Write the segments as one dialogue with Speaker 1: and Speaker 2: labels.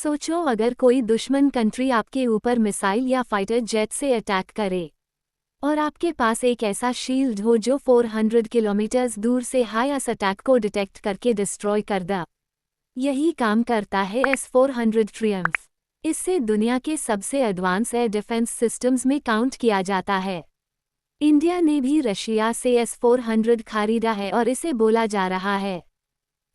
Speaker 1: सोचो अगर कोई दुश्मन कंट्री आपके ऊपर मिसाइल या फाइटर जेट से अटैक करे और आपके पास एक ऐसा शील्ड हो जो 400 किलोमीटर दूर से हाईएस अटैक को डिटेक्ट करके डिस्ट्रॉय कर दे। यही काम करता है S-400 ट्रियम्फ। इससे दुनिया के सबसे एडवांस एयर डिफेंस सिस्टम्स में काउंट किया जाता है। इंडिया ने भी रशिया से S-400 खरीदा है और इसे बोला जा रहा है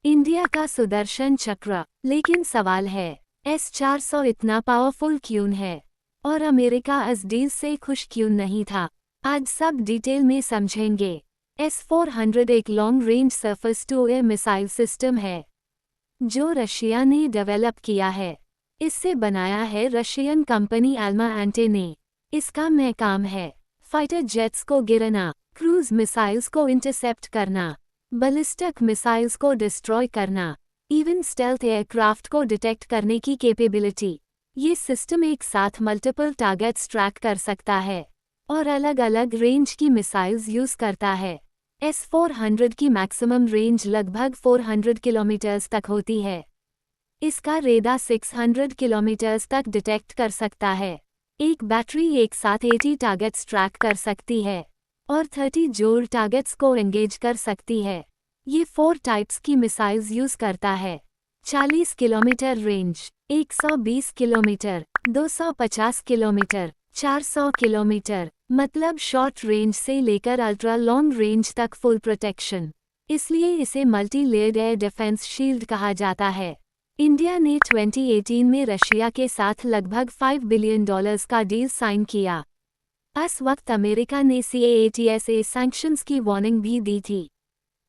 Speaker 1: इंडिया का सुदर्शन चक्र। लेकिन सवाल है, S-400 इतना पावरफुल क्यों है और अमेरिका इस डील से खुश क्यों नहीं था? आज सब डिटेल में समझेंगे। S-400 एक long range surface to air missile system है जो रशिया ने डेवलप किया है। इससे बनाया है रशियन कंपनी एल्मा एंटे ने। इसका में काम है फाइटर जेट्स को गिराना, क्रूज मिसाइल्स को इंटरसेप्ट करना, बैलिस्टिक मिसाइल्स को डिस्ट्रॉय करना, इवन स्टेल्थ एयरक्राफ्ट को डिटेक्ट करने की कैपेबिलिटी। ये सिस्टम एक साथ मल्टीपल टारगेट्स ट्रैक कर सकता है और अलग अलग रेंज की मिसाइल्स यूज करता है। S-400 की मैक्सिमम रेंज लगभग 400 किलोमीटर्स तक होती है। इसका रेडार 600 किलोमीटर्स तक डिटेक्ट कर सकता है। एक बैटरी एक साथ 80 टारगेट्स ट्रैक कर सकती है और 30 जोड़ टारगेट्स को एंगेज कर सकती है। ये 4 टाइप्स की मिसाइल्स यूज करता है। 40 kilometre range, 120 kilometre, 250 kilometre, 400 kilometre, मतलब शॉर्ट रेंज से लेकर अल्ट्रा लॉन्ग रेंज तक फुल प्रोटेक्शन। इसलिए इसे multi layered air defence shield कहा जाता है। इंडिया ने 2018 में रशिया के साथ लगभग $5 बिलियन का डील साइन किया। इस वक्त अमेरिका ने CAATS सैंक्शंस की वार्निंग भी दी थी,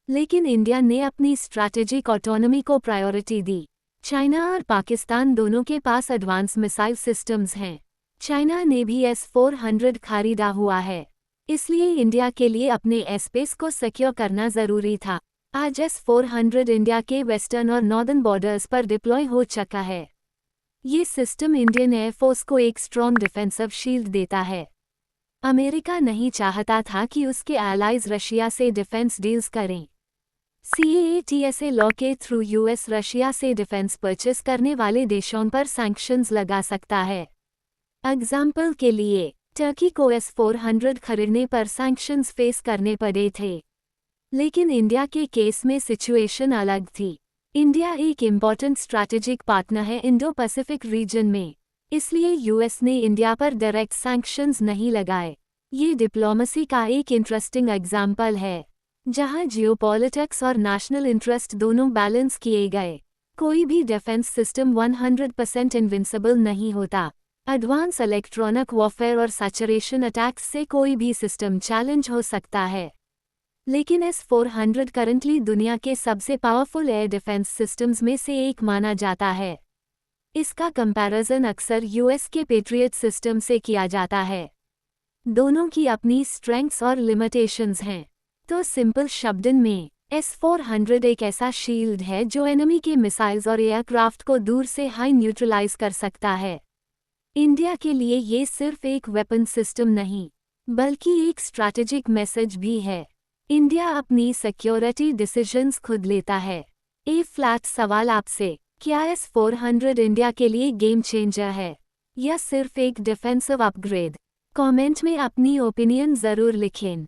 Speaker 1: लेकिन इंडिया ने अपनी स्ट्रैटेजिक ऑटोनॉमी को प्रायोरिटी दी। चाइना और पाकिस्तान दोनों के पास एडवांस मिसाइल सिस्टम्स हैं। चाइना ने भी S-400 खरीदा हुआ है, इसलिए इंडिया के लिए अपने एयरस्पेस को सिक्योर करना ज़रूरी था। आज S-400 इंडिया के वेस्टर्न और नॉर्दर्न बॉर्डर्स पर डिप्लॉय हो चुका है। ये सिस्टम इंडियन एयरफोर्स को एक स्ट्रॉन्ग डिफेंसिव शील्ड देता है। अमेरिका नहीं चाहता था कि उसके एलाइज रशिया से डिफेंस डील्स करें। CAATS लॉ के थ्रू US रशिया से डिफेंस परचेस करने वाले देशों पर सैंक्शंस लगा सकता है। एग्जाम्पल के लिए, टर्की को S-400 खरीदने पर सैंक्शंस फेस करने पड़े थे, लेकिन इंडिया के केस में सिचुएशन अलग थी। इंडिया एक इम्पॉर्टेंट स्ट्रैटेजिक पार्टनर है इंडो पैसिफिक रीजन में, इसलिए US ने इंडिया पर डायरेक्ट सैंक्शंस नहीं लगाए। ये डिप्लोमेसी का एक इंटरेस्टिंग एग्जाम्पल है, जहां जियोपॉलिटिक्स और नेशनल इंटरेस्ट दोनों बैलेंस किए गए। कोई भी डिफेंस सिस्टम 100% इनविंसिबल नहीं होता। एडवांस इलेक्ट्रॉनिक वॉरफेयर और सैचुरेशन अटैक्स से कोई भी सिस्टम चैलेंज हो सकता है, लेकिन S-400 करंटली दुनिया के सबसे पावरफुल एयर डिफेंस सिस्टम्स में से एक माना जाता है। इसका कंपैरिजन अक्सर US के पेट्रियट सिस्टम से किया जाता है। दोनों की अपनी स्ट्रेंथ्स और लिमिटेशंस हैं। तो सिंपल शब्दों में, S-400 एक ऐसा शील्ड है जो एनिमी के मिसाइल्स और एयरक्राफ्ट को दूर से हाई न्यूट्रलाइज कर सकता है। इंडिया के लिए ये सिर्फ एक वेपन सिस्टम नहीं, बल्कि एक स्ट्रैटेजिक मैसेज भी है। इंडिया अपनी सिक्योरिटी डिसीजंस खुद लेता है। ए फ्लैट सवाल आपसे, क्या S-400 इंडिया के लिए गेम चेंजर है या सिर्फ एक डिफेंसिव अपग्रेड? कमेंट में अपनी ओपिनियन ज़रूर लिखें।